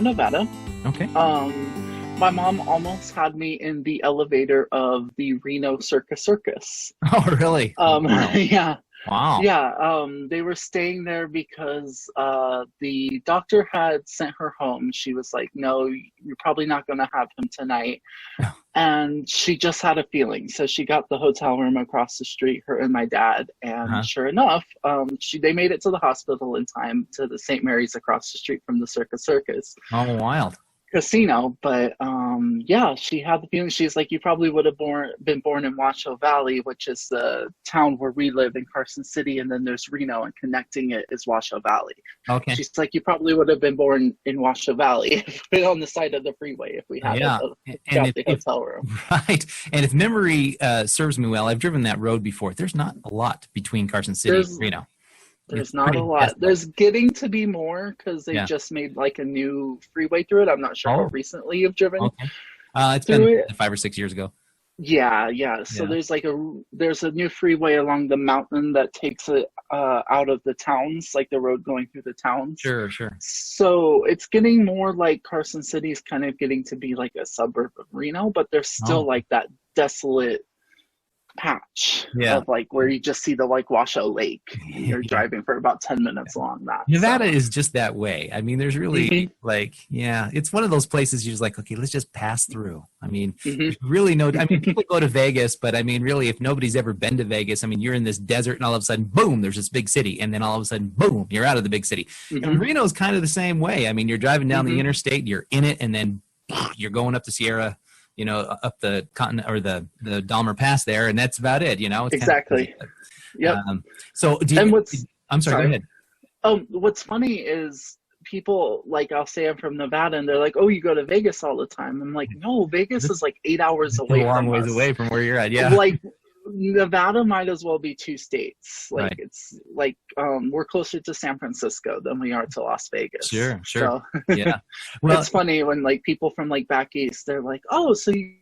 Nevada. Okay. My mom almost had me in the elevator of the Reno Circus. Oh, really? Wow. Yeah. Wow. Yeah, they were staying there because the doctor had sent her home. She was like, "No, you're probably not going to have him tonight." And she just had a feeling. So she got the hotel room across the street, her and my dad. And Uh-huh. sure enough, they made it to the hospital in time to the St. Mary's across the street from the Circus Oh, wild. casino. But yeah, she had the feeling. She's like, you probably would have been born in Washoe Valley, which is the town where we live in Carson City, and then there's Reno, and connecting it is Washoe Valley. Okay. She's like, you probably would have been born in Washoe Valley, on the side of the freeway if we had Yeah. got the hotel room. Right. And if memory serves me well, I've driven that road before. There's not a lot between Carson City and Reno. There's It's not pretty a lot. desolate. There's getting to be more because they Yeah. just made like a new freeway through it. I'm not sure how Oh. recently you've driven Okay. It's through been it. 5 or 6 years ago. Yeah, yeah. So Yeah. there's a new freeway along the mountain that takes it out of the towns, like the road going through the towns. Sure, sure. So it's getting more like Carson City's kind of getting to be like a suburb of Reno, but there's still Oh. like that desolate patch Yeah. of like where you just see the like Washoe Lake. And you're Yeah. driving for about 10 minutes along that. Nevada So, is just that way. I mean, there's really Mhm. like, yeah, it's one of those places you're just like, okay, let's just pass through. I mean, mhm. there's really I mean, people go to Vegas, but I mean, really, if nobody's ever been to Vegas, I mean, you're in this desert and all of a sudden, boom, there's this big city. And then all of a sudden, boom, you're out of the big city. And Mhm. Reno's kind of the same way. I mean, you're driving down the Mhm. interstate, you're in it, and then you're going up the Sierra, up the continent or the Dahmer Pass there, and that's about it. It's Exactly. Yep. So, And I'm sorry, go ahead. what's funny is people like, I'll say I'm from Nevada and they're like, oh, you go to Vegas all the time. I'm like, no, Vegas is like 8 hours away A long from ways us. away from where you're at. Yeah. Like Nevada might as well be 2 states. Like Right. it's like we're closer to San Francisco than we are to Las Vegas. Sure. So Yeah. Well, it's funny when like people from like back east, they're like, oh, so you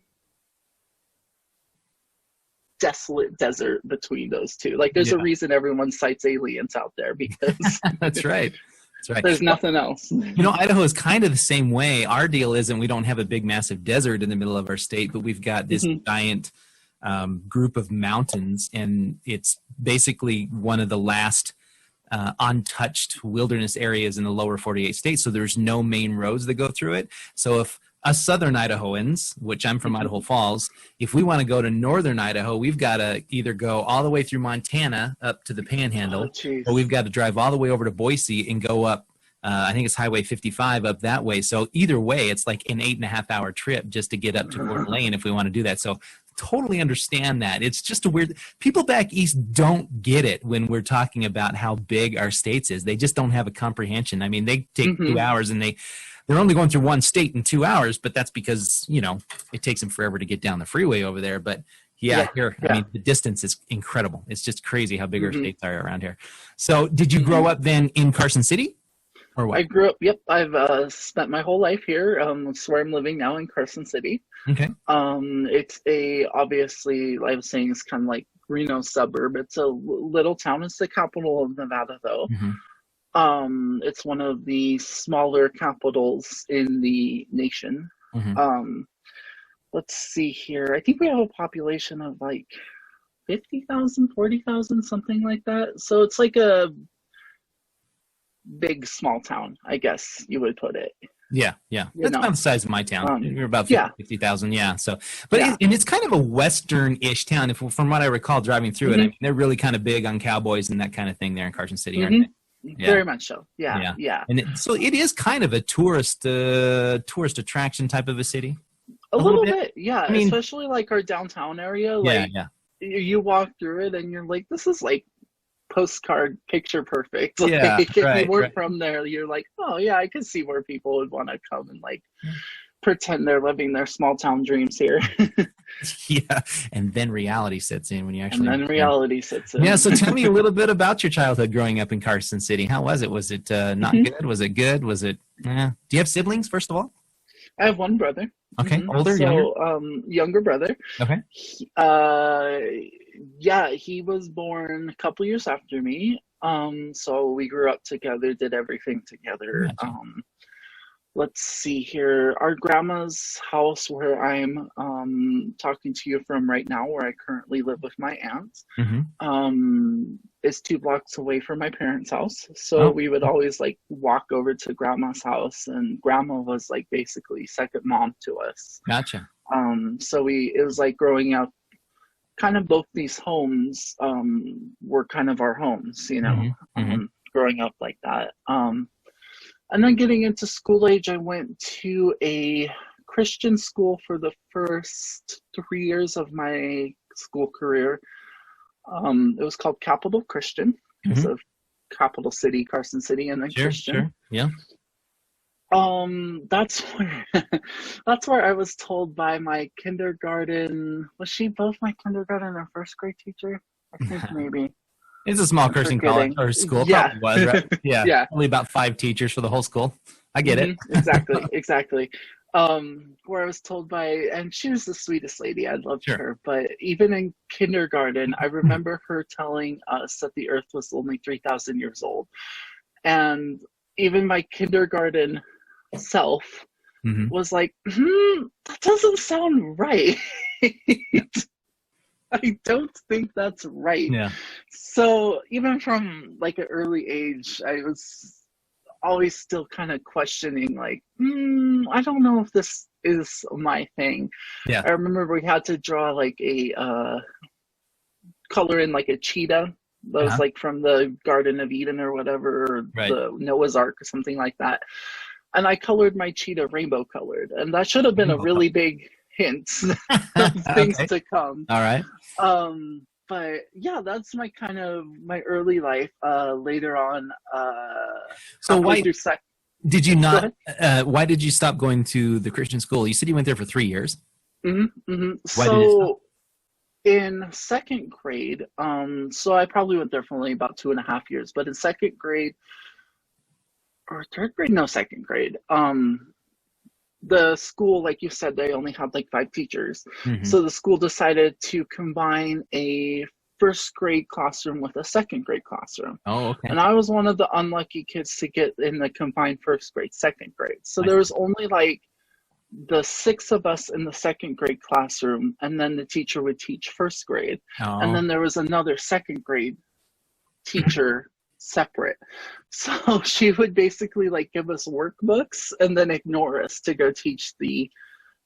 desolate desert between those two. Like there's a Yeah. reason everyone cites aliens out there because that's right. That's right. there's nothing else. Idaho is kind of the same way. Our deal isn't we don't have a big, massive desert in the middle of our state, but we've got this Mhm. giant group of mountains, and it's basically one of the last untouched wilderness areas in the lower 48 states. So there's no main roads that go through it. So if us southern Idahoans, which I'm from Idaho Falls, if we want to go to northern Idaho, we've got to either go all the way through Montana up to the Panhandle, Oh, jeez. or we've got to drive all the way over to Boise and go up. I think it's Highway 55 up that way. So either way, it's like an 8.5-hour trip just to get up to Coeur d'Alene if we want to do that. So totally understand that. It's just a weird. People back east don't get it when we're talking about how big our states is. They just don't have a comprehension. I mean, they take 2 hours and they're only going through one state in 2 hours, but that's because it takes them forever to get down the freeway over there. But I mean, the distance is incredible. It's just crazy how big our states are around here. So did you grow up then in Carson City? Or what? I grew up. Yep, I've spent my whole life here. It's where I'm living now in Carson City. Okay. It's obviously I was saying it's kind of like Reno suburb. It's a little town. It's the capital of Nevada, though. Mm-hmm. It's one of the smaller capitals in the nation. Mm-hmm. Let's see here. I think we have a population of like 50,000, 40,000, something like that. So it's like a big small town, I guess you would put it. Yeah. That's about the size of my town. We're about 50,000. Yeah. So, but and it's kind of a western-ish town. From what I recall driving through it, I mean, they're really kind of big on cowboys and that kind of thing there in Carson City, aren't they? Yeah. Very much so. Yeah. And so it is kind of a tourist attraction type of a city. A little bit. Yeah. I mean, especially like our downtown area. Like, you walk through it and you're like, this is like postcard picture perfect. Like, if you weren't from there, you're like, oh yeah, I could see where people would want to come and like pretend they're living their small town dreams here. Yeah, and then reality sets in when you actually. And then reality sets in. Yeah, so tell me a little bit about your childhood growing up in Carson City. How was it? Was it not good? Was it good? Was it? Do you have siblings? First of all, I have one brother. Okay, older, younger. Younger brother. Okay. He was born a couple years after me. So we grew up together, did everything together. let's see here. Our grandma's house, where I'm talking to you from right now, where I currently live with my aunt, is 2 blocks away from my parents' house. So we would always like walk over to grandma's house, and grandma was like basically second mom to us. Gotcha. So it was like growing up, kind of both these homes were kind of our homes, you know, growing up like that. And then getting into school age, I went to a Christian school for the first 3 years of my school career. It was called Capital Christian, because of capital city, Carson City, and then Christian. Sure, yeah. That's where I was told by my kindergarten. Was she both my kindergarten and first grade teacher? I think maybe. It's a small Christian college or school. Yeah. Probably was, right? Yeah. Yeah. Only about 5 teachers for the whole school. I get it. Exactly. Where I was told by, and she was the sweetest lady. I loved her. But even in kindergarten, I remember her telling us that the earth was only 3,000 years old. And even my kindergarten self was like, that doesn't sound right. I don't think that's right. Yeah. So even from like an early age, I was always still kind of questioning, like, I don't know if this is my thing. Yeah. I remember we had to draw like a color in like a cheetah that was like from the Garden of Eden or whatever, or the Noah's Ark or something like that. And I colored my cheetah rainbow colored, and that should have been a really big hint of things to come. All right. But yeah, that's my kind of my early life. Later on, so why did you not? Why did you stop going to the Christian school? You said you went there for 3 years. Why did you stop? In second grade, so I probably went there for only about 2.5 years. But in second grade or third grade, no, second grade. The school, like you said, they only had like 5 teachers. So the school decided to combine a first grade classroom with a second grade classroom. Oh, okay. And I was one of the unlucky kids to get in the combined first grade, second grade. So there was only like the 6 of us in the second grade classroom, and then the teacher would teach first grade. And then there was another second grade teacher separate. So she would basically like give us workbooks and then ignore us to go teach the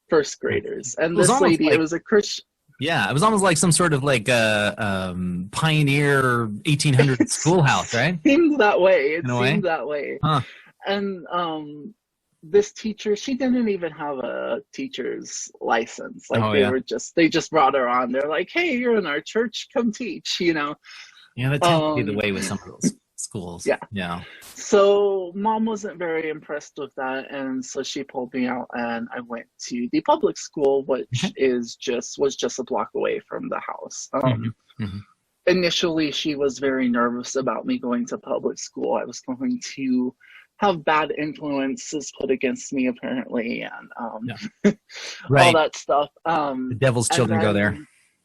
first graders. And this lady, it was a Christian. Yeah, it was almost like some sort of like a pioneer 1800 schoolhouse, right? It seemed that way. That way. Huh. And this teacher, she didn't even have a teacher's license. Like they just brought her on. They're like, hey, you're in our church, come teach, you know. Yeah, that tends to be the way with some of those schools. Yeah. So mom wasn't very impressed with that, and so she pulled me out, and I went to the public school, which was just a block away from the house. Initially, she was very nervous about me going to public school. I was going to have bad influences put against me, apparently, and all that stuff. The devil's children go there.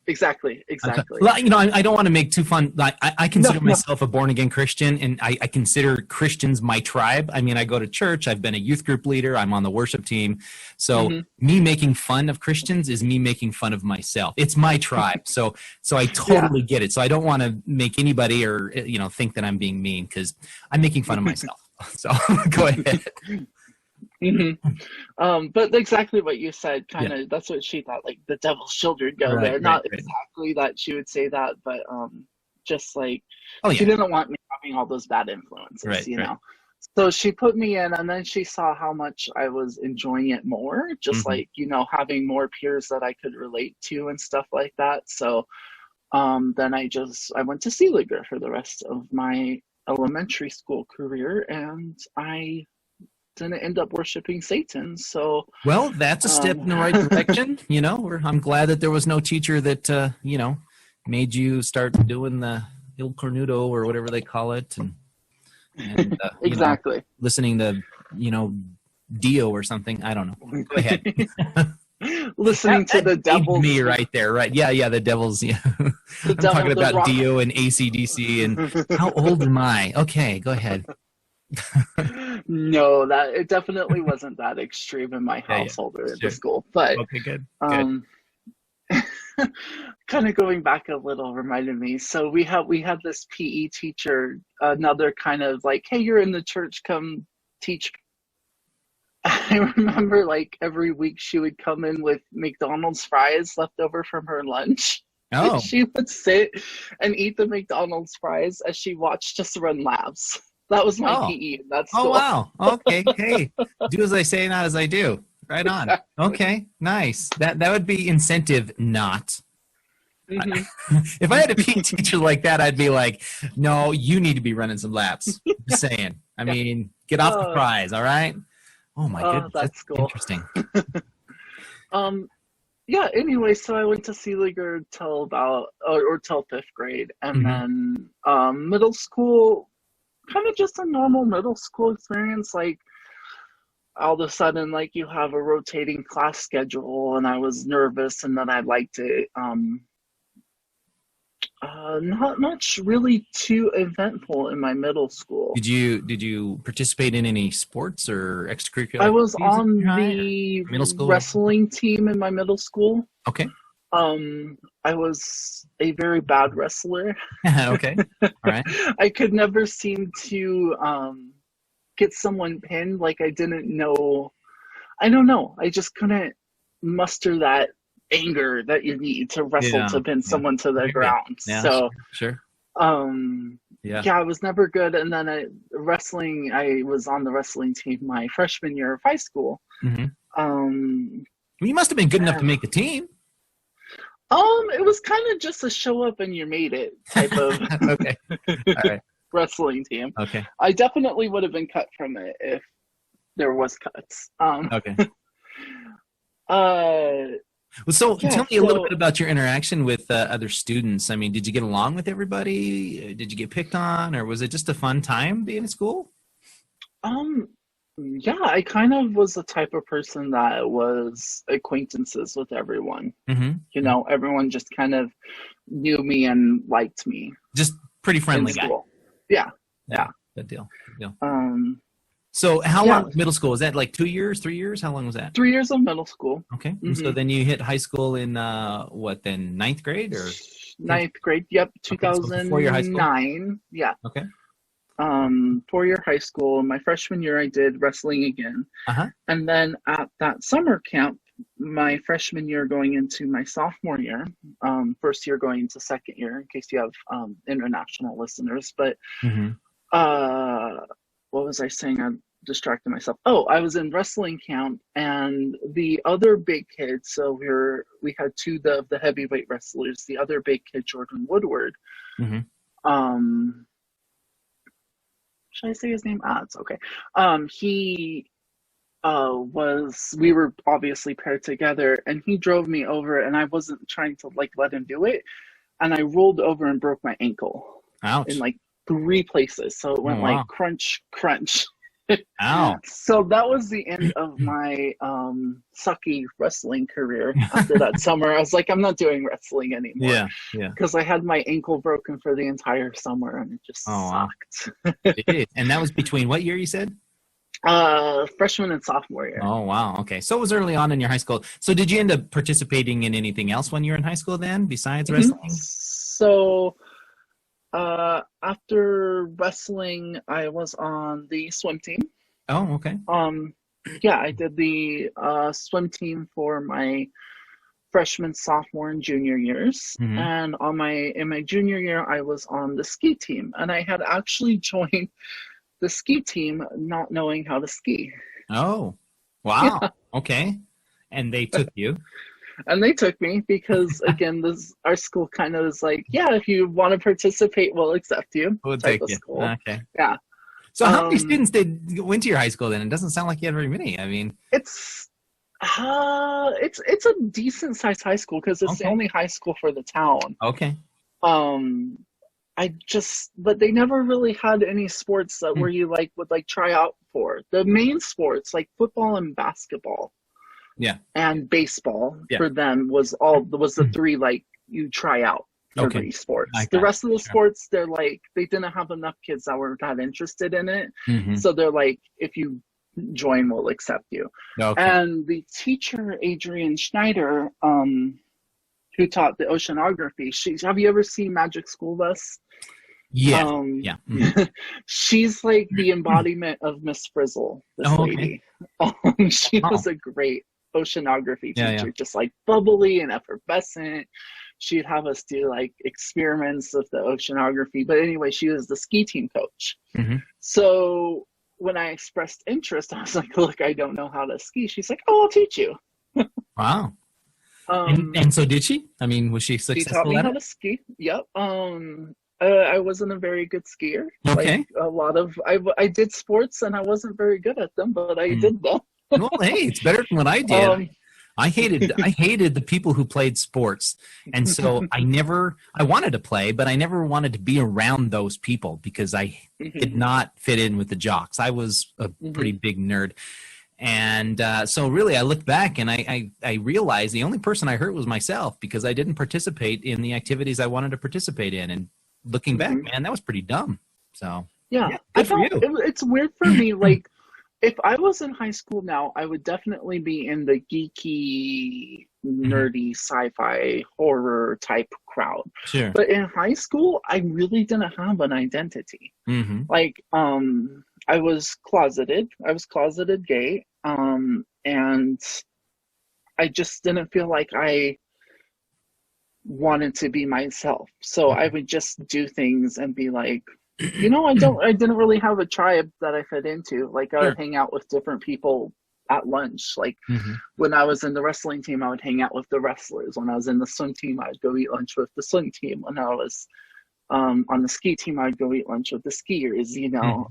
Exactly. Okay. Well, you know, I don't want to make too fun. I consider myself a born-again Christian, and I consider Christians my tribe. I mean, I go to church. I've been a youth group leader. I'm on the worship team. So me making fun of Christians is me making fun of myself. It's my tribe. So I totally get it. So I don't want to make anybody or, you know, think that I'm being mean, because I'm making fun of myself. So go ahead. But exactly what you said, kind of, that's what she thought, like the devil's children go there. Not exactly that she would say that, but just like she didn't want me having all those bad influences, you know. So she put me in, and then she saw how much I was enjoying it more, just like, you know, having more peers that I could relate to and stuff like that. So then I went to Seeliger for the rest of my elementary school career, and I didn't end up worshiping Satan. So well, that's a step in the right direction. You know, I'm glad that there was no teacher that you know, made you start doing the Il Cornuto or whatever they call it, and exactly, you know, listening to, you know, Dio or something. I don't know. Go ahead. Listening to the Devils. Me right there, right? Yeah, the Devils. Yeah. I'm talking about Dio and AC/DC, and how old am I? Okay, go ahead. No, that it definitely wasn't that extreme in my household or in the school. But okay, good. Kind of going back a little reminded me. So we had this PE teacher, another kind of like, hey, you're in the church, come teach. I remember like every week she would come in with McDonald's fries left over from her lunch. Oh. And she would sit and eat the McDonald's fries as she watched us run laps. That was my PE. That's cool. Oh, wow. Okay. Hey, do as I say, not as I do. Right on. Okay. Nice. That would be incentive not. Mm-hmm. If I had a PE teacher like that, I'd be like, no, you need to be running some laps. Just saying. I mean, get off the fries, all right? Oh, my goodness. That's cool. Interesting. Yeah, anyway, so I went to Seeliger till about, or till 5th grade. And then middle school, kind of just a normal middle school experience. Like, all of a sudden, like, you have a rotating class schedule, and I was nervous, and then I'd like to, not much really too eventful in my middle school. Did you participate in any sports or extracurricular? I was on the middle school wrestling team in my middle school. Okay. I was a very bad wrestler. Okay. All right. I could never seem to get someone pinned. Like, I didn't know. I don't know. I just couldn't muster that anger that you need to wrestle to pin someone to the ground. Yeah, so sure. I was never good. And then I was on the wrestling team my freshman year of high school. Mm-hmm. You must have been good enough to make the team. It was kind of just a show up and you made it type of okay. All right. wrestling team. Okay. I definitely would have been cut from it if there was cuts. Okay. So tell me a little bit about your interaction with other students. I mean, did you get along with everybody? Did you get picked on, or was it just a fun time being in school? Yeah, I kind of was the type of person that was acquaintances with everyone. Mm-hmm. You know, everyone just kind of knew me and liked me. Just pretty friendly guy. Yeah. Good deal. So how long was middle school? Was that like 2 years, 3 years? How long was that? 3 years of middle school. Okay. Mm-hmm. So then you hit high school in ninth grade or? Ninth grade. Yep. 2009. So 4-year high school? Yeah. Okay. 4-year high school. My freshman year, I did wrestling again. Uh-huh. And then at that summer camp, my freshman year going into my sophomore year, first year going into second year, in case you have international listeners. But what was I saying? I'm distracting myself. Oh, I was in wrestling camp, and the other big kid, so we had two of the heavyweight wrestlers. The other big kid, Jordan Woodward. Should I say his name? It's okay. We were obviously paired together, and he drove me over, and I wasn't trying to like let him do it, and I rolled over and broke my ankle. Ouch. In like 3 places. So it went like crunch, crunch. Ow. So that was the end of my sucky wrestling career after that summer. I was like, I'm not doing wrestling anymore. Yeah. Because I had my ankle broken for the entire summer, and it just sucked. Wow. And that was between what year you said? Freshman and sophomore year. Oh, wow. Okay. So it was early on in your high school. So did you end up participating in anything else when you were in high school then, besides wrestling? So after wrestling, I was on the swim team. Oh, okay. I did the swim team for my freshman, sophomore, and junior years. And in my junior year, I was on the ski team, and I had actually joined the ski team not knowing how to ski. Oh, wow. Yeah. Okay. And they took you. And they took me because, again, our school kind of is like, yeah, if you want to participate, we'll accept you. We'll take you. School. Okay. Yeah. So how many students went to your high school then? It doesn't sound like you had very many. I mean, it's a decent sized high school because it's the only high school for the town. Okay. But they never really had any sports that where you would try out for. The main sports like football and basketball. Yeah. And baseball for them was the 3 you try out for the sports. The rest of the sports, they're like, they didn't have enough kids that were that interested in it. So they're like, if you join, we'll accept you. And the teacher, Adrienne Schneider, who taught the oceanography, have you ever seen Magic School Bus? Yeah. She's like the embodiment of Miss Frizzle, this lady. She was a great oceanography teacher, just like bubbly and effervescent. She'd have us do like experiments of the oceanography. But anyway, she was the ski team coach. So when I expressed interest, I was like, look, I don't know how to ski. She's like, oh, I'll teach you. Wow. And so did she? I mean, was she successful? She taught me how to ski. Yep. I wasn't a very good skier. Like a lot of, I did sports and I wasn't very good at them, but I did them. Well, hey, it's better than what I did. I hated the people who played sports. And so I wanted to play, but I never wanted to be around those people because I did not fit in with the jocks. I was a pretty big nerd. And so really I looked back and I realized the only person I hurt was myself because I didn't participate in the activities I wanted to participate in. And looking back, man, that was pretty dumb. So yeah I thought it's weird for me. Like, if I was in high school now, I would definitely be in the geeky, nerdy, sci-fi, horror type crowd. Sure. But in high school, I really didn't have an identity. Like, I was closeted. I was closeted gay. And I just didn't feel like I wanted to be myself. So I would just do things and be like, you know, I didn't really have a tribe that I fit into. Like, I would hang out with different people at lunch. Like, when I was in the wrestling team, I would hang out with the wrestlers. When I was in the swim team, I would go eat lunch with the swim team. When I was on the ski team, I would go eat lunch with the skiers, you know.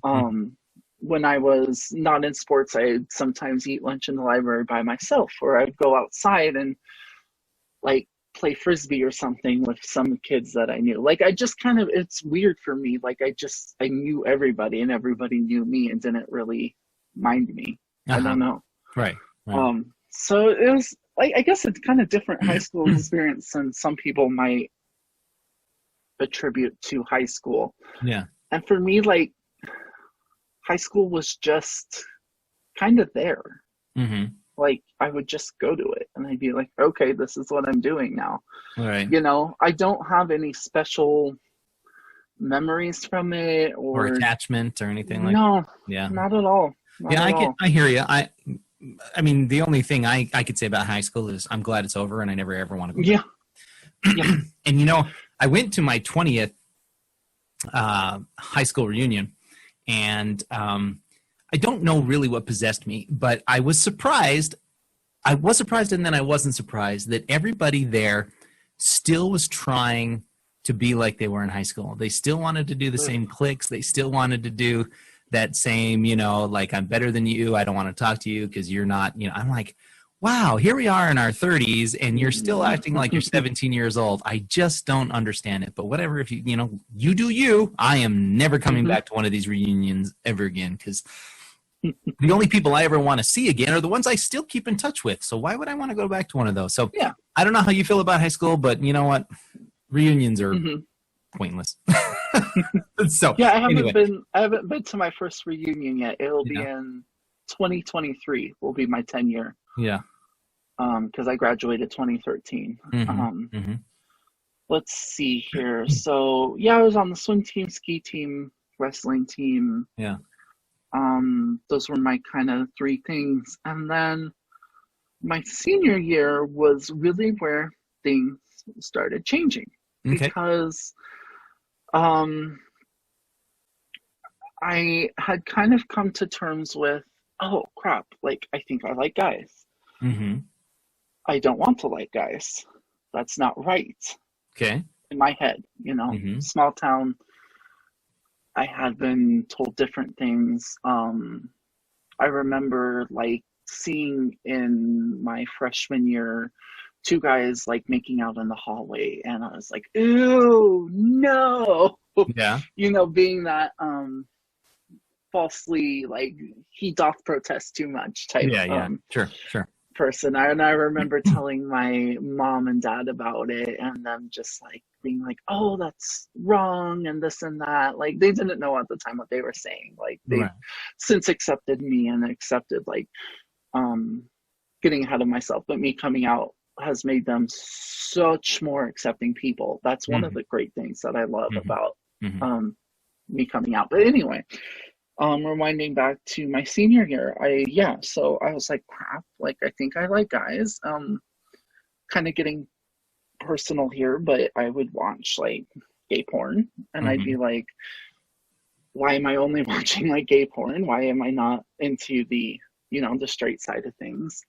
When I was not in sports, I'd sometimes eat lunch in the library by myself, or I'd go outside and, like, play frisbee or something with some kids that I knew. Like, I just kind of, it's weird for me. Like, I knew everybody and everybody knew me and didn't really mind me. I don't know. Right. So it was like, I guess it's kind of different high school experience than some people might attribute to high school. Yeah. And for me, like, high school was just kind of there. Like, I would just go to it and I'd be like, okay, this is what I'm doing now. Right. You know, I don't have any special memories from it or attachment or anything like that. No, not at all. I hear you. I mean, the only thing I could say about high school is I'm glad it's over and I never ever want to go back. And, you know, I went to my 20th high school reunion and I don't know really what possessed me, but I was surprised. I was surprised and then I wasn't surprised that everybody there still was trying to be like they were in high school. They still wanted to do the same cliques. They still wanted to do that same, you know, like, I'm better than you. I don't want to talk to you because you're not, you know. I'm like, wow, here we are in our 30s and you're still acting like you're 17 years old. I just don't understand it. But whatever, if you know, you do you. I am never coming back to one of these reunions ever again because the only people I ever want to see again are the ones I still keep in touch with. So why would I want to go back to one of those? So yeah, I don't know how you feel about high school, but you know what? Reunions are pointless. So yeah, I haven't been to my first reunion yet. It'll be in 2023 will be my 10 year. Yeah. Because I graduated 2013. Let's see here. So yeah, I was on the swim team, ski team, wrestling team. Yeah. Those were my kind of three things. And then my senior year was really where things started changing because I had kind of come to terms with, oh crap, like, I think I like guys. I don't want to like guys. That's not right. Okay. In my head, you know, small town. I had been told different things. I remember, like, seeing in my freshman year, two guys, like, making out in the hallway. And I was like, ew, no. Yeah. You know, being that falsely, like, he doth protest too much type. Yeah, yeah. Sure. person. And I remember telling my mom and dad about it, and them just like being like, oh, that's wrong, and this and that. Like, they didn't know at the time what they were saying. Like, they since accepted me and accepted like getting ahead of myself, but me coming out has made them such more accepting people. That's one of the great things that I love about me coming out. But anyway, rewinding back to my senior year, so I was like, crap, like, I think I like guys. Kind of getting personal here, but I would watch like gay porn, and I'd be like, why am I only watching like gay porn? Why am I not into the, the straight side of things?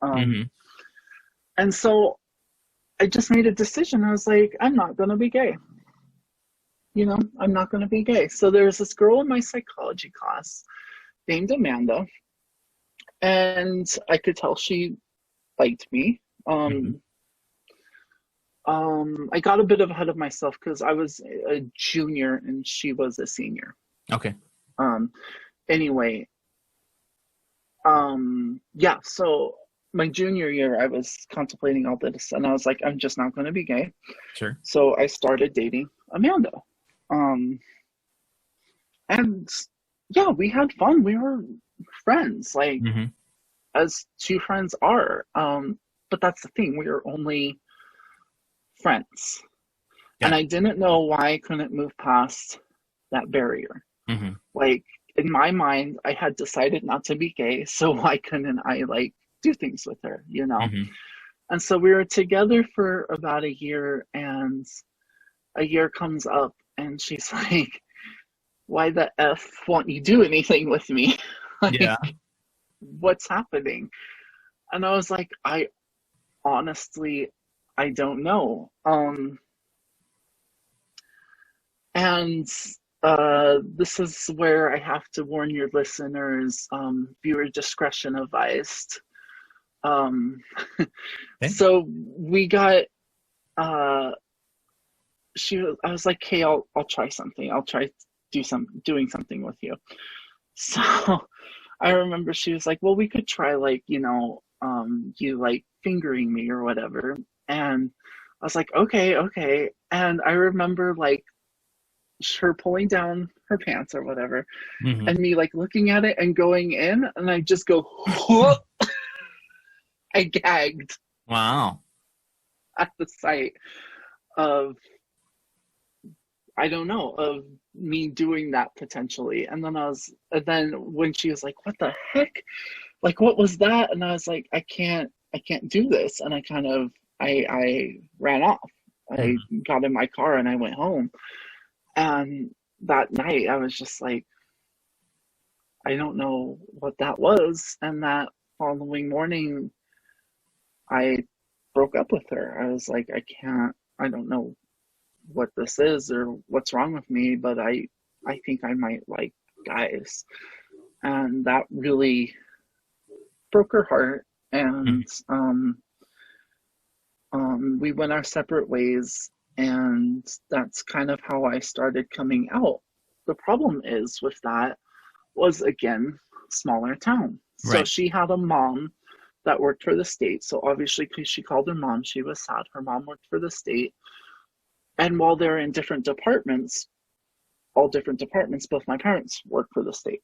And so I just made a decision. I was like, I'm not going to be gay. I'm not going to be gay. So there was this girl in my psychology class named Amanda, and I could tell she liked me. I got a bit ahead of myself because I was a junior and she was a senior. Okay. Anyway, so my junior year, I was contemplating all this, and I was like, I'm just not going to be gay. Sure. So I started dating Amanda. And yeah, we had fun. We were friends, like as two friends are. But that's the thing. We were only friends. Yeah. And I didn't know why I couldn't move past that barrier. Like, in my mind, I had decided not to be gay, so why couldn't I like do things with her, And so we were together for about a year, and a year comes up and she's like, why the F won't you do anything with me? Like, what's happening? And I was like, I honestly don't know. And this is where I have to warn your listeners, viewer discretion advised. So we got, I was like, hey, I'll try something. I'll try doing something with you. So I remember she was like, well, we could try like, you like fingering me or whatever. And I was like, okay. And I remember like her pulling down her pants or whatever, and me like looking at it and going in, and I just go, whoop. I gagged. Wow. At the sight of, I don't know, of me doing that potentially. And then when she was like, what the heck? Like, what was that? And I was like, I can't do this. And I ran off. I got in my car and I went home. And that night I was just like, I don't know what that was. And that following morning, I broke up with her. I was like, I don't know what this is or what's wrong with me, but I think I might like guys. And that really broke her heart. And we went our separate ways. And that's kind of how I started coming out. The problem is with that was, again, smaller town. Right. So she had a mom that worked for the state. So obviously, because she called her mom, she was sad. Her mom worked for the state. And while they're in different departments, both my parents work for the state.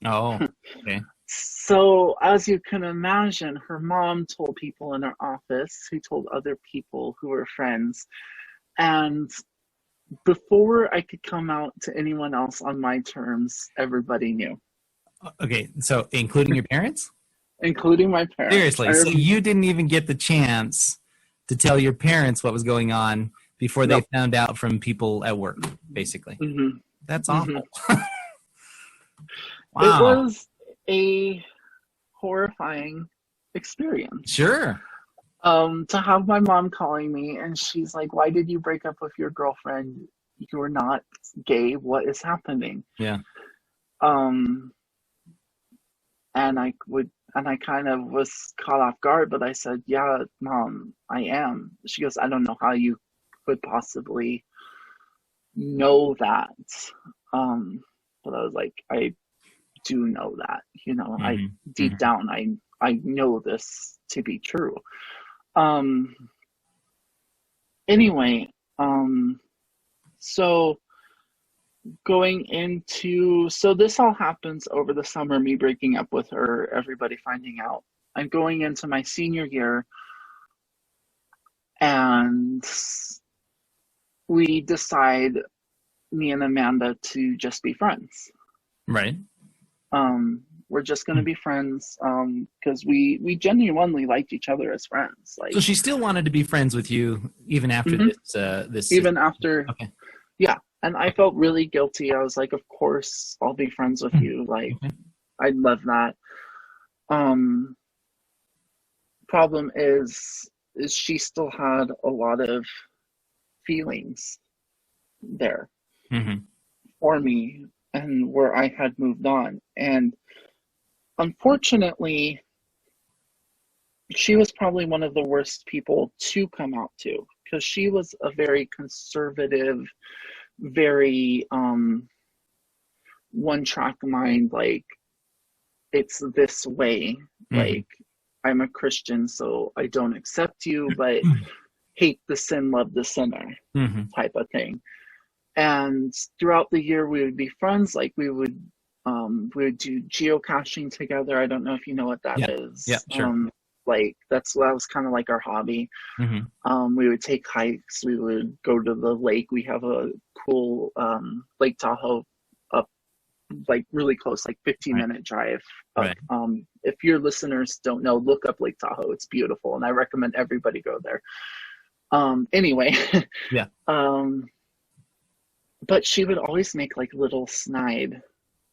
Oh, okay. So as you can imagine, her mom told people in her office who told other people who were friends. And before I could come out to anyone else on my terms, everybody knew. Okay, so including your parents? Including my parents. Seriously, so you didn't even get the chance to tell your parents what was going on before they found out from people at work, basically. That's awful. Wow. It was a horrifying experience. Sure. To have my mom calling me, and she's like, why did you break up with your girlfriend? You're not gay. What is happening? Yeah. And I kind of was caught off guard, but I said, yeah, Mom, I am. She goes, I don't know how you could possibly know that. But I was like, I do know that, I deep down, I know this to be true. Anyway, so so this all happens over the summer, me breaking up with her, everybody finding out. I'm going into my senior year, and we decide, me and Amanda, to just be friends. Right. We're just going to be friends, because we genuinely liked each other as friends. Like, so she still wanted to be friends with you even after this. Even after, okay. Yeah. And I felt really guilty. I was like, of course I'll be friends with you. Like, I'd love that. Problem is she still had a lot of feelings there for me, and where I had moved on. And unfortunately, she was probably one of the worst people to come out to, because she was a very conservative, very one track mind. Like, it's this way. Like, I'm a Christian, so I don't accept you, but hate the sin, love the sinner type of thing. And throughout the year, we would be friends. Like, we would do geocaching together. I don't know if you know what that is. Yeah, sure. Like, that was kind of like our hobby. We would take hikes. We would go to the lake. We have a cool Lake Tahoe up, like, really close, like 15-minute drive up. If your listeners don't know, look up Lake Tahoe. It's beautiful, and I recommend everybody go there. Anyway. Yeah. But she would always make, like, little snide,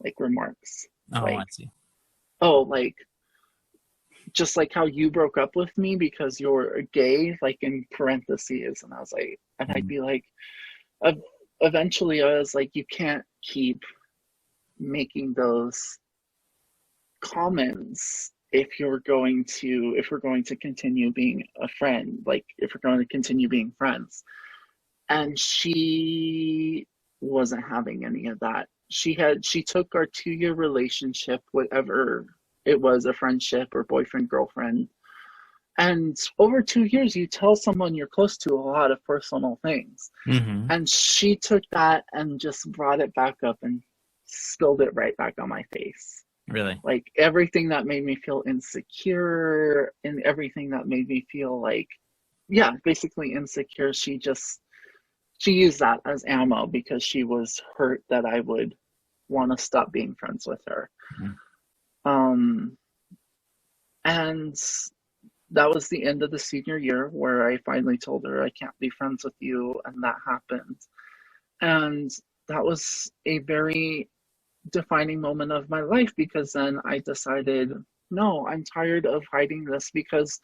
like, remarks. Oh, like, I see. Oh, like, just like how you broke up with me because you're gay, like, in parentheses. And I was like, and I'd be like, eventually I was like, you can't keep making those comments if we're going to continue being a friend, like, if we're going to continue being friends. And she wasn't having any of that. She took our 2-year relationship, whatever it was, a friendship or boyfriend, girlfriend. And over 2 years, you tell someone you're close to a lot of personal things. And she took that and just brought it back up and spilled it right back on my face. Really? Like, everything that made me feel insecure and everything that made me feel like, yeah, basically insecure, she used that as ammo because she was hurt that I would want to stop being friends with her. And that was the end of the senior year, where I finally told her I can't be friends with you, and that happened. And that was a very defining moment of my life, because then I decided, no, I'm tired of hiding this, because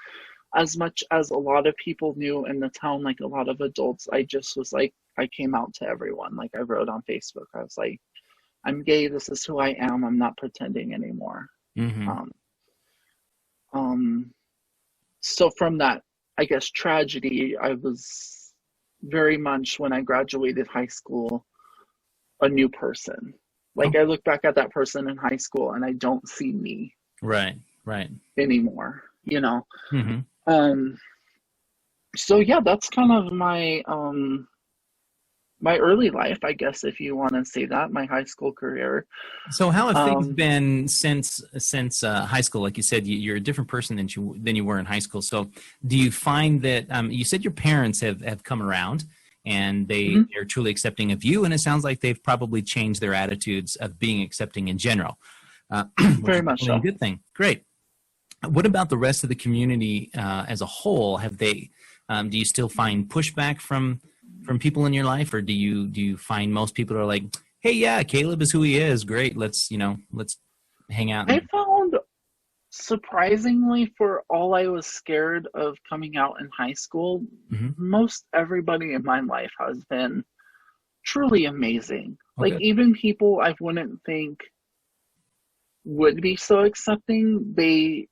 as much as a lot of people knew in the town, like a lot of adults, I just was like, I came out to everyone. Like, I wrote on Facebook, I was like, I'm gay, this is who I am, I'm not pretending anymore. So from that, I guess, tragedy, I was very much, when I graduated high school, a new person. Like, I look back at that person in high school and I don't see me anymore, you know? So yeah, that's kind of my my early life, I guess, if you want to say that, my high school career. So how have things been since high school? Like you said, you're a different person than you were in high school. So do you find that you said your parents have come around and they're truly accepting of you, and it sounds like they've probably changed their attitudes of being accepting in general. Very much so. A good thing. Great. What about the rest of the community as a whole? Have they? Do you still find pushback from people in your life, or do you find most people are like, hey, yeah, Caleb is who he is. Great. Let's hang out. I found, surprisingly, for all I was scared of coming out in high school, most everybody in my life has been truly amazing. Okay. Like, even people I wouldn't think would be so accepting, they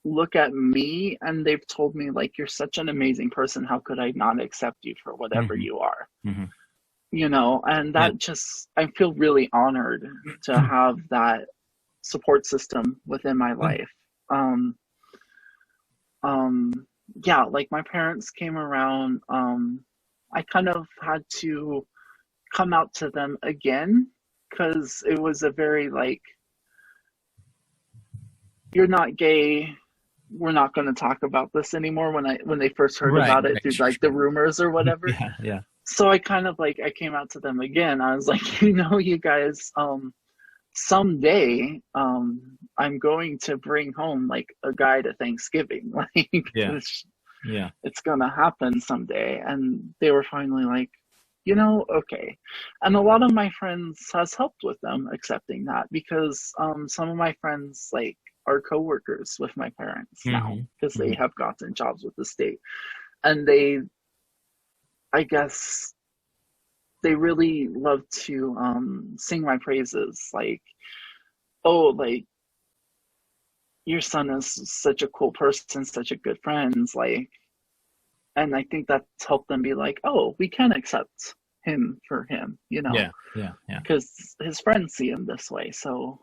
look at me and they've told me, like, you're such an amazing person, how could I not accept you for whatever you are? You know, and that just, I feel really honored to have that support system within my life. yeah, like my parents came around. I kind of had to come out to them again because it was a very like, you're not gay, we're not going to talk about this anymore, when they first heard about it through like the rumors or whatever. Yeah. So I kind of like, I came out to them again. I was like, you guys, someday, I'm going to bring home like a guy to Thanksgiving. Like, it's gonna happen someday. And they were finally like, okay. And a lot of my friends has helped with them accepting that, because some of my friends like are co-workers with my parents now, because they have gotten jobs with the state, and I guess they really love to sing my praises, like, oh, like, your son is such a cool person, such a good friend, like, and I think that's helped them be like, oh, we can accept him for him, because his friends see him this way, so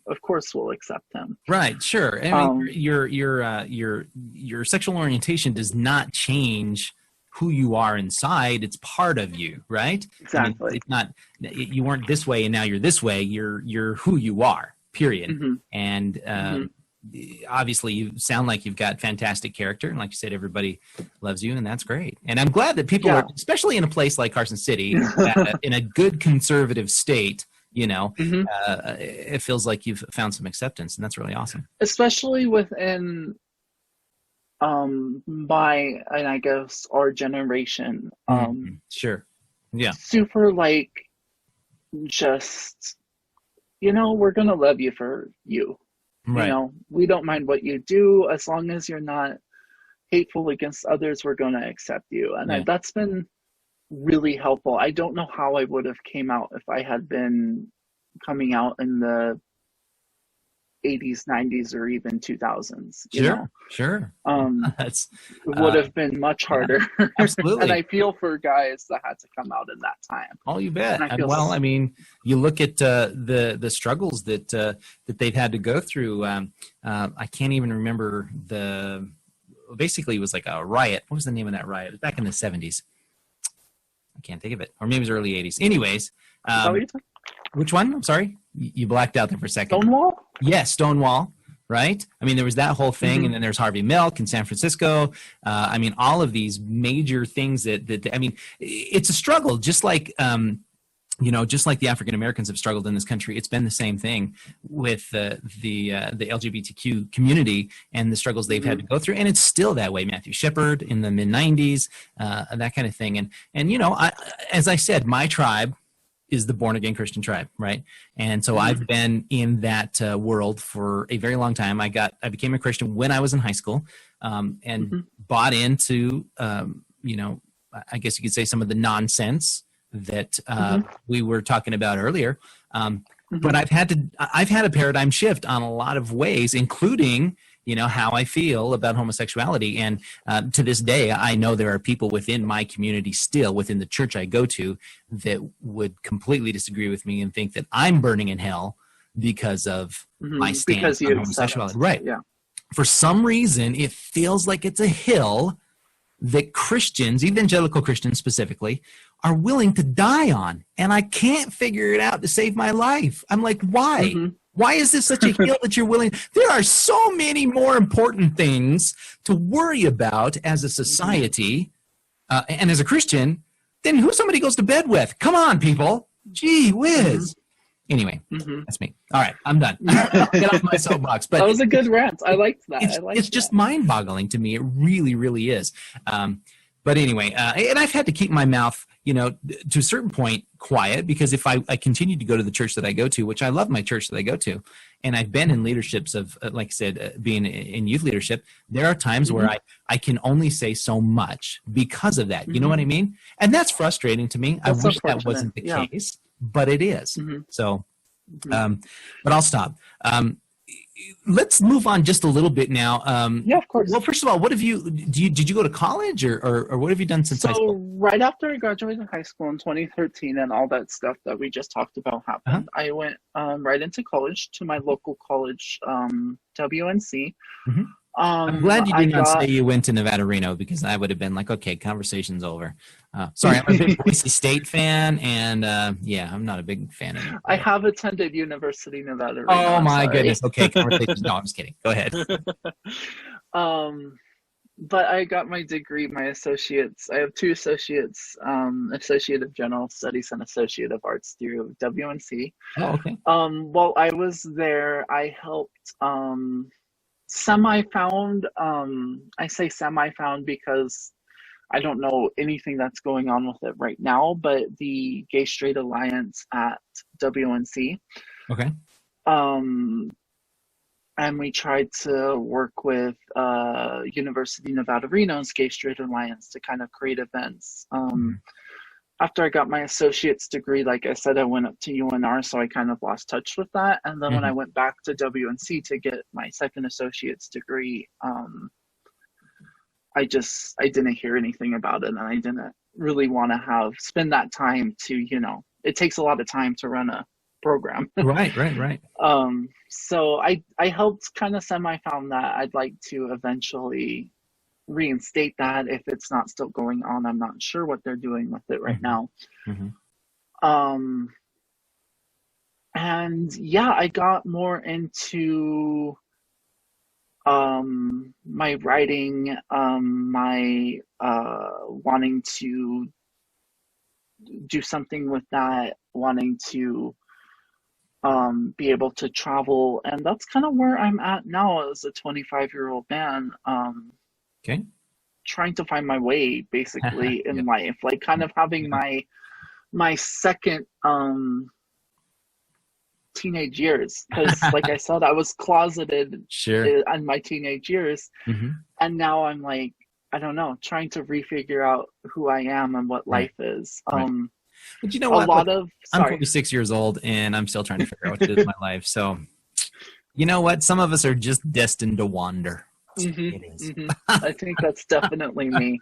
of course we'll accept him. Right, sure. I mean, your sexual orientation does not change who you are inside. It's part of you, right? Exactly. I mean, it's not, you weren't this way and now you're this way. You're who you are, period. And obviously you sound like you've got fantastic character, and like you said, everybody loves you, and that's great. And I'm glad that people are, especially in a place like Carson City, in a good conservative state, it feels like you've found some acceptance, and that's really awesome. Especially within my, and I guess our generation. Sure. Yeah. Super like, just, we're gonna love you for you. Right. We don't mind what you do, as long as you're not hateful against others, we're going to accept you. And that's been really helpful. I don't know how I would have came out if I had been coming out in the 80s, 90s, or even 2000s. Sure. It would have been much harder. Absolutely. And I feel for guys that had to come out in that time. Oh, you bet. Well, I mean, you look at the struggles that they've had to go through. I can't even remember basically it was like a riot. What was the name of that riot? It was back in the 70s. I can't think of it. Or maybe it was early 80s. Anyways. Which one? I'm sorry. You blacked out there for a second. Stonewall? Yes, Stonewall, right? I mean, there was that whole thing, and then there's Harvey Milk in San Francisco. I mean, all of these major things that I mean, it's a struggle, just like, just like the African Americans have struggled in this country. It's been the same thing with the LGBTQ community and the struggles they've had to go through, and it's still that way. Matthew Shepard in the mid '90s, that kind of thing, and as I said, my tribe is the born again Christian tribe, right? And so I've been in that world for a very long time. I became a Christian when I was in high school, and bought into, I guess you could say, some of the nonsense that we were talking about earlier. But I've had a paradigm shift on a lot of ways, including, how I feel about homosexuality. And to this day, I know there are people within my community still, within the church I go to, that would completely disagree with me and think that I'm burning in hell because of my stance on homosexuality. Right. Yeah. For some reason, it feels like it's a hill that Christians, evangelical Christians specifically, are willing to die on. And I can't figure it out to save my life. I'm like, why? Why is this such a hill that you're willing? There are so many more important things to worry about as a society and as a Christian than who somebody goes to bed with. Come on, people. Gee whiz. Anyway, that's me. All right, I'm done. Get off my soapbox. But that was a good rant. I liked that. It's just mind-boggling to me. It really, really is. But anyway, and I've had to keep my mouth, to a certain point quiet, because if I continue to go to the church that I go to, which I love my church that I go to, and I've been in leaderships of, like I said, being in youth leadership, there are times where I can only say so much because of that. You know what I mean? And that's frustrating to me. That's I wish that wasn't the case, but it is. So, but I'll stop. Let's move on just a little bit now. Yeah, of course. Well, first of all, what have did you go to college or what have you done since high school? So right after I graduated high school in 2013 and all that stuff that we just talked about happened, I went right into college, to my local college, WNC. I'm glad you did not say you went to Nevada, Reno, because I would have been like, okay, conversation's over. Sorry, I'm a big Boise State fan, and yeah, I'm not a big fan anymore. I have attended University of Nevada, Reno. Oh my goodness. Okay, conversations. No, I'm just kidding. Go ahead. But I got my degree, my associates. I have 2 associates, Associate of General Studies and Associate of Arts through WNC. Oh, okay. While I was there, I helped semi-found. I say semi-found because I don't know anything that's going on with it right now, but the Gay Straight Alliance at WNC. Okay. And we tried to work with University of Nevada, Reno's Gay Straight Alliance to kind of create events. After I got my associate's degree, like I said, I went up to UNR, so I kind of lost touch with that. And then when I went back to WNC to get my second associate's degree, I didn't hear anything about it, and I didn't really want to spend that time to, it takes a lot of time to run a program. Right. So I helped kind of semi-found that. I'd like to eventually reinstate that if it's not still going on. I'm not sure what they're doing with it right now. And yeah, I got more into my writing, my wanting to do something with that, wanting to be able to travel, and that's kind of where I'm at now as a 25-year-old man. Okay. Trying to find my way basically in life, like kind of having my second teenage years, because like I said, I was closeted in my teenage years, and now I'm like, I don't know, trying to refigure out who I am and what life is. But you know what? I'm 46 years old, and I'm still trying to figure out what to do with my life. So, you know what? Some of us are just destined to wander. It is. I think that's definitely me.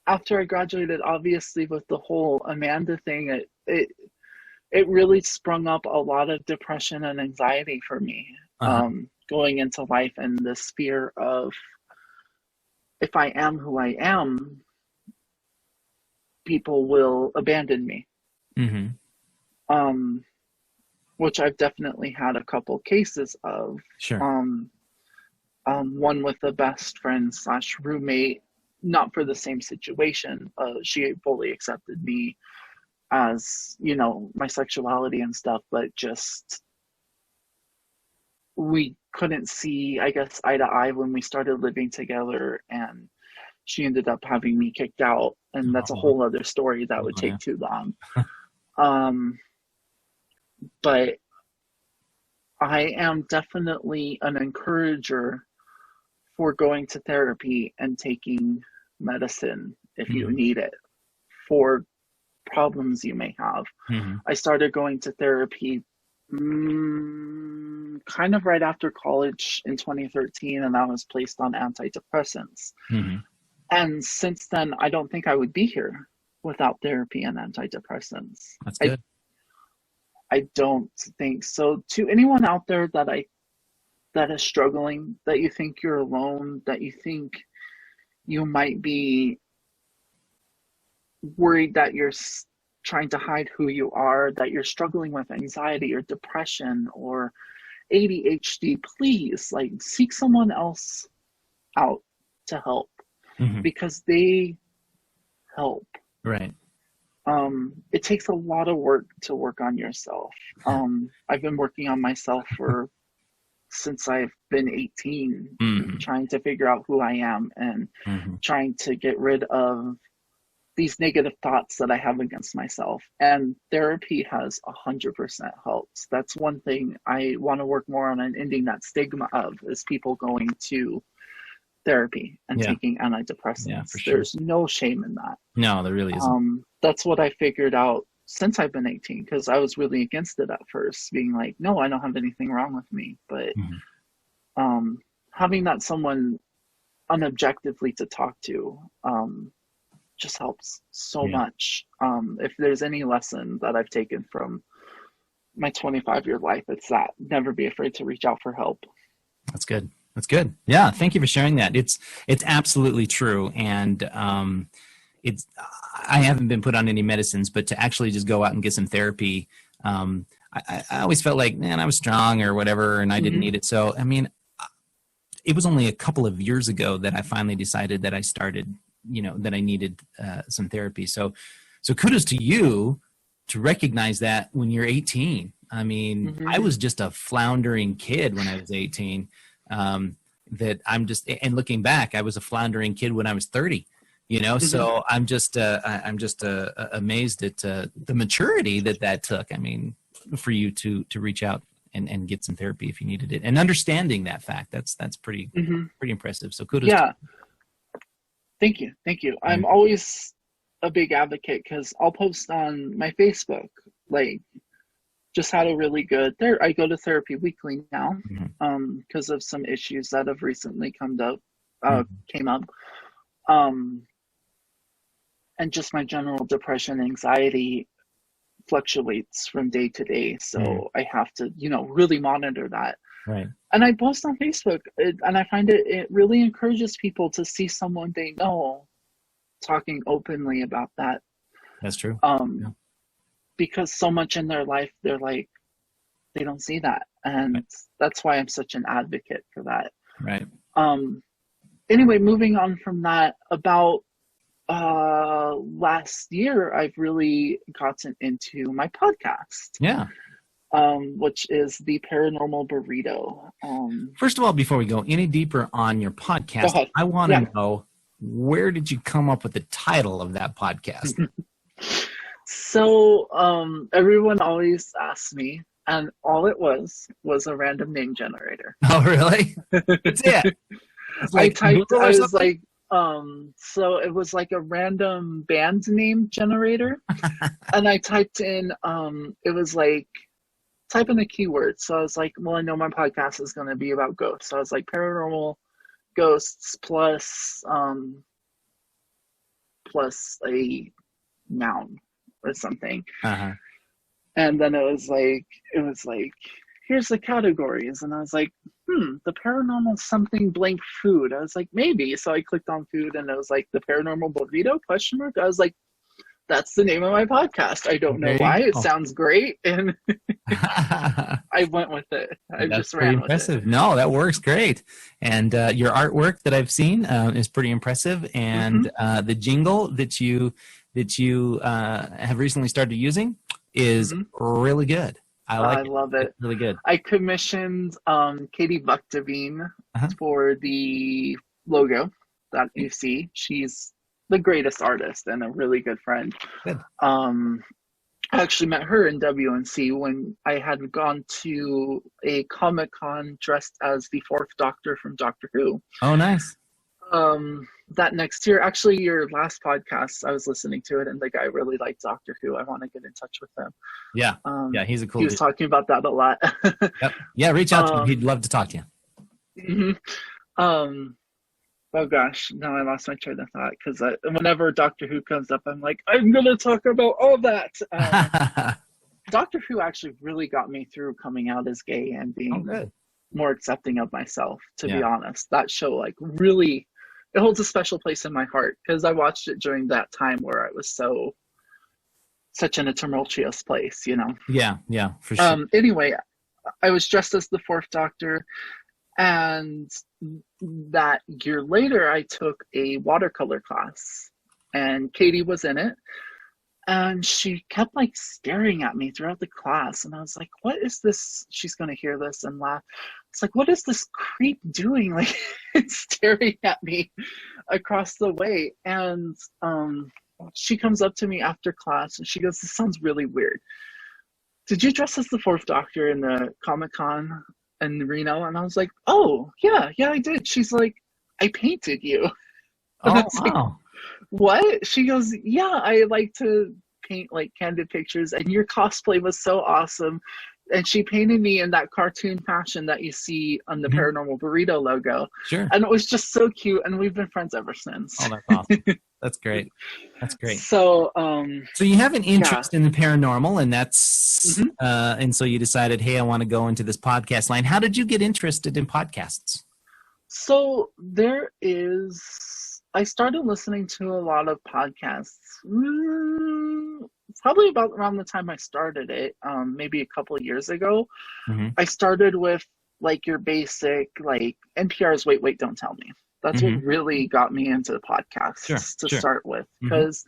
After I graduated, obviously with the whole Amanda thing, it really sprung up a lot of depression and anxiety for me, going into life, and this fear of, if I am who I am, people will abandon me. Which I've definitely had a couple cases of. One with a best friend / roommate, not for the same situation. She fully accepted me as, my sexuality and stuff, but just we couldn't see, I guess, eye to eye when we started living together, and she ended up having me kicked out, and that's a whole other story that would take too long. But I am definitely an encourager for going to therapy and taking medicine if you need it for problems you may have. I started going to therapy kind of right after college in 2013, and I was placed on antidepressants. And since then, I don't think I would be here without therapy and antidepressants. That's good. I don't think so. To anyone out there that is struggling, that you think you're alone, that you think you might be worried that you're trying to hide who you are, that you're struggling with anxiety or depression or ADHD, please, seek someone else out to help, because they help. Right. It takes a lot of work to work on yourself. I've been working on myself since I've been 18, trying to figure out who I am and trying to get rid of these negative thoughts that I have against myself. And therapy has 100% helped. That's one thing I want to work more on, and ending that stigma of, is people going to therapy and taking antidepressants. Yeah, for sure. There's no shame in that. No, there really isn't. That's what I figured out since I've been 18, because I was really against it at first, being like, no, I don't have anything wrong with me. But having that someone unobjectively to talk to just helps so much. If there's any lesson that I've taken from my 25-year life. It's that never be afraid to reach out for help. That's good. That's good. Yeah. Thank you for sharing that. It's absolutely true. And I haven't been put on any medicines, but to actually just go out and get some therapy, I always felt like, man, I was strong or whatever, and I didn't need it. So, I mean, it was only a couple of years ago that I finally decided that I started, that I needed some therapy. So kudos to you to recognize that when you're 18. I mean, I was just a floundering kid when I was 18. That I'm just, and looking back, I was a floundering kid when I was 30. So I'm just amazed at the maturity that took. I mean, for you to reach out and get some therapy if you needed it, and understanding that fact, that's pretty impressive. So kudos. Yeah. Thank you. I'm always a big advocate because I'll post on my Facebook, like, just had a really good I go to therapy weekly now, because of some issues that have recently came up. And just my general depression, anxiety fluctuates from day to day. So I have to, really monitor that. Right. And I post on Facebook, and I find it really encourages people to see someone they know talking openly about that. That's true. Because so much in their life, they're like, they don't see that. And that's why I'm such an advocate for that. Right. Anyway, moving on from that, about last year, I've really gotten into my podcast. Yeah. Which is the Paranormal Burrito. First of all, before we go any deeper on your podcast, I want to know, where did you come up with the title of that podcast? So everyone always asks me, and all it was a random name generator. Oh, really? That's it. Like so it was like a random band name generator. And I typed in, it was like, type in a keyword. So I was like, well, I know my podcast is going to be about ghosts. So I was like, paranormal ghosts plus a noun or something. And then it was like, here's the categories. And I was like, the paranormal something blank food. I was like, maybe. So I clicked on food, and it was like the Paranormal Burrito ? I was like, that's the name of my podcast. I don't know why. It sounds great. And I went with it. I just ran with it. No, that works great. And your artwork that I've seen is pretty impressive. And the jingle that you have recently started using is really good. I love it. It's really good. I commissioned Katie Buckdevine for the logo that you see. She's the greatest artist and a really good friend. Good. I actually met her in WNC when I had gone to a Comic-Con dressed as the Fourth Doctor from Doctor Who. Oh, nice. That next year, actually, your last podcast, I was listening to it, and the guy really liked Doctor Who. I want to get in touch with him. Yeah, he's a cool He was talking about that a lot. Yep. Yeah, reach out to him. He'd love to talk to you. Oh gosh, now I lost my train of thought, because whenever Doctor Who comes up, I'm like, I'm going to talk about all that. Doctor Who actually really got me through coming out as gay and being more accepting of myself, to be honest. That show, like, really, it holds a special place in my heart, because I watched it during that time where I was such in a tumultuous place, Yeah, for sure. Anyway, I was dressed as the Fourth Doctor. And that year later, I took a watercolor class, and Katie was in it, and she kept like staring at me throughout the class. And I was like, what is this? She's going to hear this and laugh. It's like, what is this creep doing? Like, staring at me across the way. And she comes up to me after class, and she goes, this sounds really weird. Did you dress as the Fourth Doctor in the Comic-Con in Reno? And I was like, oh yeah, I did. She's like, I painted you. Oh, wow. Like, what? She goes, yeah, I like to paint like candid pictures, and your cosplay was so awesome. and she painted me in that cartoon fashion that you see on the Paranormal Burrito logo. Sure. And it was just so cute, and we've been friends ever since. Oh, that's awesome. That's great. That's great. So, so you have an interest in the paranormal, and that's, and so you decided, hey, I want to go into this podcast line. How did you get interested in podcasts? So I started listening to a lot of podcasts, probably about around the time I started it, maybe a couple of years ago. I started with like your basic, like NPR's Wait, Wait, Don't Tell Me. That's what really got me into the podcasts to start with, because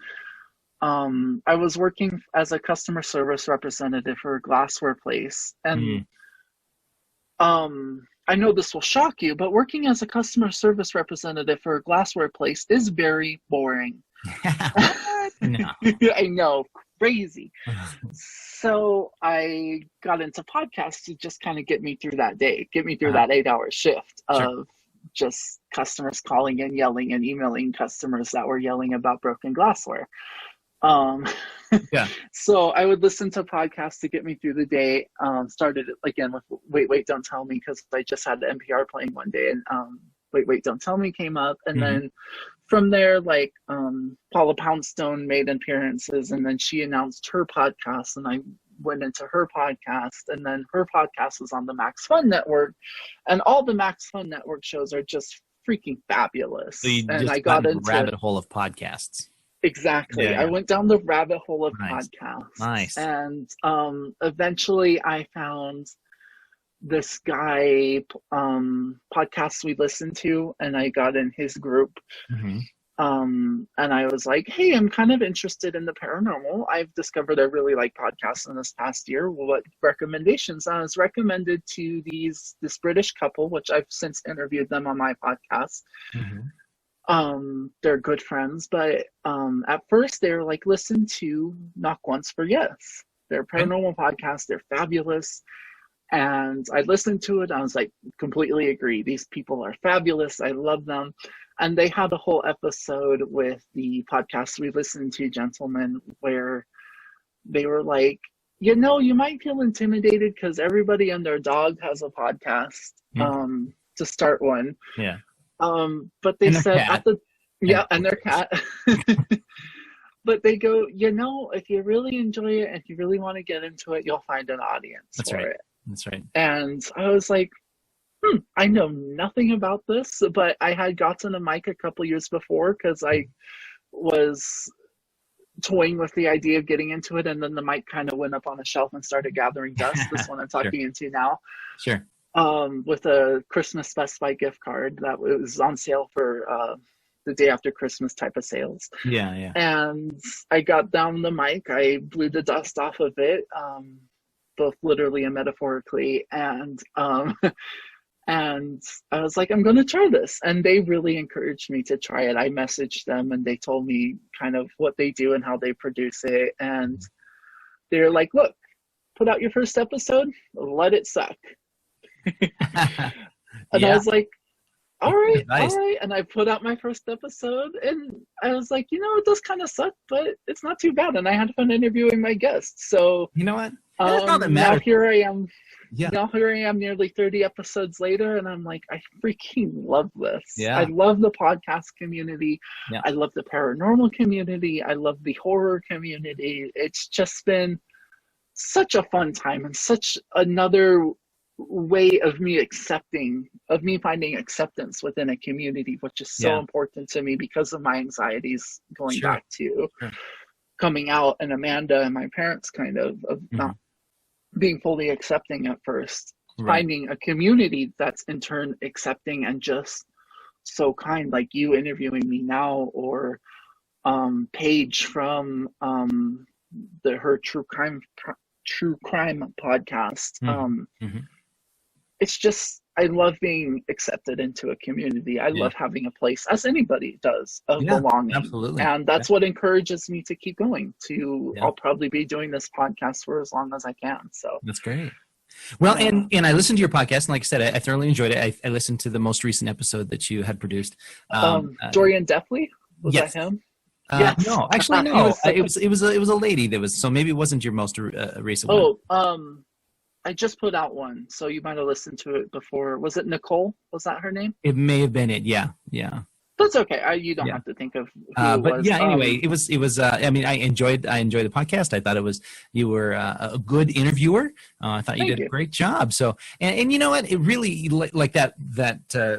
I was working as a customer service representative for a glassware place, and I know this will shock you, but working as a customer service representative for a glassware place is very boring. No. I know, crazy. So I got into podcasts to just kind of get me through that day, get me through that 8-hour shift of just customers calling and yelling and emailing customers that were yelling about broken glassware. So I would listen to podcasts to get me through the day. Started again with Wait, Wait, Don't Tell Me, because I just had the NPR playing one day, and Wait, Wait, Don't Tell Me came up, and then from there, like Paula Poundstone made appearances, and then she announced her podcast, and I went into her podcast, and then her podcast was on the Max Fun Network, and all the Max Fun Network shows are just freaking fabulous. So you and just I got into into the rabbit hole of podcasts. Exactly. I went down the rabbit hole of podcasts. Nice. And eventually I found this guy podcasts we listened to, and I got in his group. And I was like, hey, I'm kind of interested in the paranormal. I've discovered I really like podcasts in this past year. What recommendations? I was recommended to this British couple, which I've since interviewed them on my podcast. They're good friends, but at first they were like, listen to Knock Once for Yes. They're a paranormal podcast. They're fabulous. And I listened to it. I was like, completely agree. These people are fabulous. I love them. And they had a whole episode with the podcast we listened to, gentlemen, where they were like, you know, you might feel intimidated because everybody and their dog has a podcast to start one. But they said and their cat. But they go, you know, if you really enjoy it, if you really want to get into it, you'll find an audience for it. That's right. And I was like, I know nothing about this, but I had gotten a mic a couple years before because I was toying with the idea of getting into it, and then the mic kind of went up on a shelf and started gathering dust. This one I'm talking into now. With a Christmas Best Buy gift card that was on sale for the day after Christmas type of sales. And I got down the mic, I blew the dust off of it, both literally and metaphorically, and I was like, I'm going to try this. And they really encouraged me to try it. I messaged them, and they told me kind of what they do and how they produce it. And they're like, look, put out your first episode, let it suck. And I was like, all right. And I put out my first episode, and I was like, you know, it does kind of suck, but it's not too bad. And I had fun interviewing my guests. So you know what? Now here I am. Now here I am nearly 30 episodes later, and I'm like, I freaking love this. I love the podcast community. I love the paranormal community. I love the horror community. It's just been such a fun time, and such another way of me finding acceptance within a community, which is so important to me because of my anxieties going back to coming out, and Amanda and my parents kind of not being fully accepting at first, finding a community that's in turn accepting and just so kind, like you interviewing me now, or Paige from her true crime podcast. It's just, I love being accepted into a community. I love having a place, as anybody does, of belonging. Absolutely. And that's what encourages me to keep going. I'll probably be doing this podcast for as long as I can. So that's great. Well, and I listened to your podcast, and like I said, I thoroughly enjoyed it. I listened to the most recent episode that you had produced. Dorian Depley? Was that him? No, actually, no. It was a lady that was, so maybe it wasn't your most recent one. I just put out one, so you might have listened to it before. Was it Nicole? Was that her name? It may have been it. Yeah. That's okay. You don't have to think of who it but was. Yeah, anyway, it was, I mean, I enjoyed the podcast. I thought you were a good interviewer. I thought you did a great job. So, and you know what, it really, like that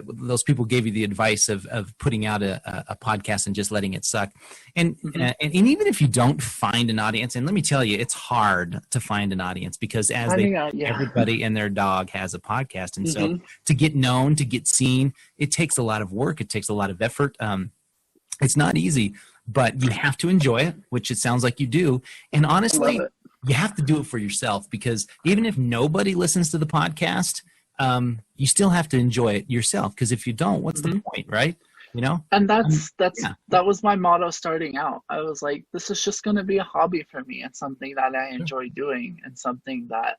those people gave you the advice of putting out a podcast and just letting it suck. And even if you don't find an audience, and let me tell you, it's hard to find an audience because everybody and their dog has a podcast. And so to get known, to get seen, it takes a lot of work. It takes a lot of effort. It's not easy, but you have to enjoy it, which it sounds like you do. And honestly, you have to do it for yourself, because even if nobody listens to the podcast, you still have to enjoy it yourself. Because if you don't, what's the point, right? You know? And that was my motto starting out. I was like, this is just going to be a hobby for me. It's something that I enjoy doing, and something that,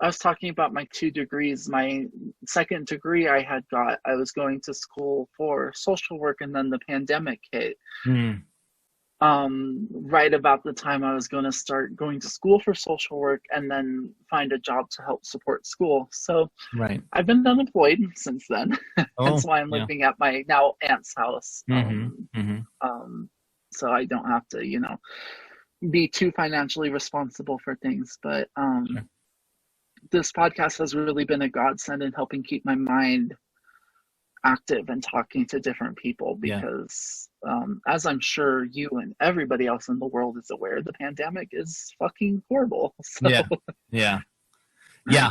I was talking about my 2 degrees. My second degree I was going to school for social work, and then the pandemic hit. Right about the time I was going to start going to school for social work, and then find a job to help support school. So I've been unemployed since then. That's why I'm living at my now aunt's house. So I don't have to, be too financially responsible for things. But this podcast has really been a godsend in helping keep my mind active and talking to different people, because as I'm sure you and everybody else in the world is aware, the pandemic is fucking horrible. So,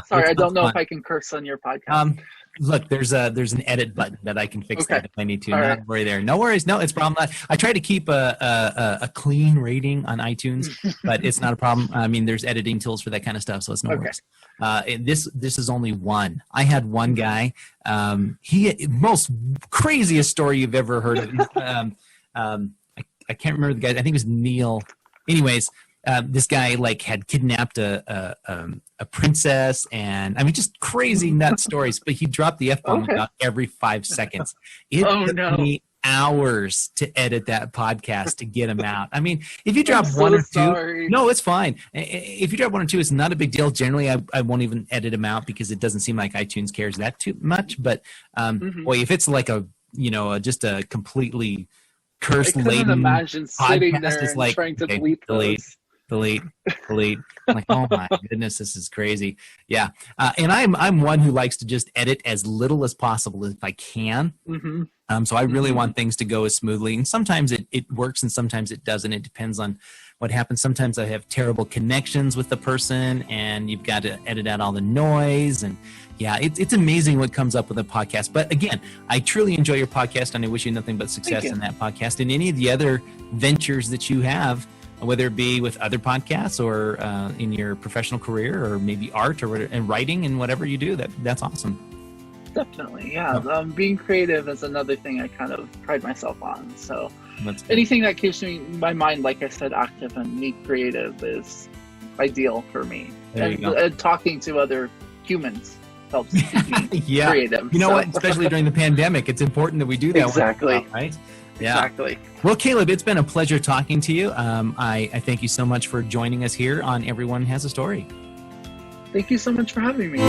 sorry, I don't know if I can curse on your podcast. Look, there's an edit button that I can fix that if I need to. Not worry there. No worries. No, it's a problem. I try to keep a clean rating on iTunes, but it's not a problem. I mean, there's editing tools for that kind of stuff, so it's no worries. This is only one. I had one guy. Most craziest story you've ever heard of. I can't remember the guy. I think it was Neil. Anyways, this guy had kidnapped a princess, and I mean, just crazy nut stories. But he dropped the F-bomb about every 5 seconds. It took me hours to edit that podcast to get him out. I mean, if you drop one or two, no, it's fine. If you drop 1 or 2, it's not a big deal. Generally, I won't even edit them out, because it doesn't seem like iTunes cares that too much. But boy, if it's like just a completely curse-laden imagine sitting there and trying to delete those. Delete. I'm like, oh my goodness, this is crazy. Yeah. And I'm one who likes to just edit as little as possible if I can. So I really want things to go as smoothly. And sometimes it works and sometimes it doesn't. It depends on what happens. Sometimes I have terrible connections with the person, and you've got to edit out all the noise. And yeah, it's amazing what comes up with a podcast. But again, I truly enjoy your podcast, and I wish you nothing but success in that podcast and any of the other ventures that you have, whether it be with other podcasts or in your professional career, or maybe art and writing and whatever you do. That's awesome. Definitely, yeah. Being creative is another thing I kind of pride myself on. So anything that keeps my mind, like I said, active and me creative is ideal for me. And talking to other humans helps keep me creative. You know what? Especially during the pandemic, it's important that we do that. Exactly. Right? Yeah. Exactly. Well, Caleb, it's been a pleasure talking to you. I thank you so much for joining us here on Everyone Has a Story. Thank you so much for having me.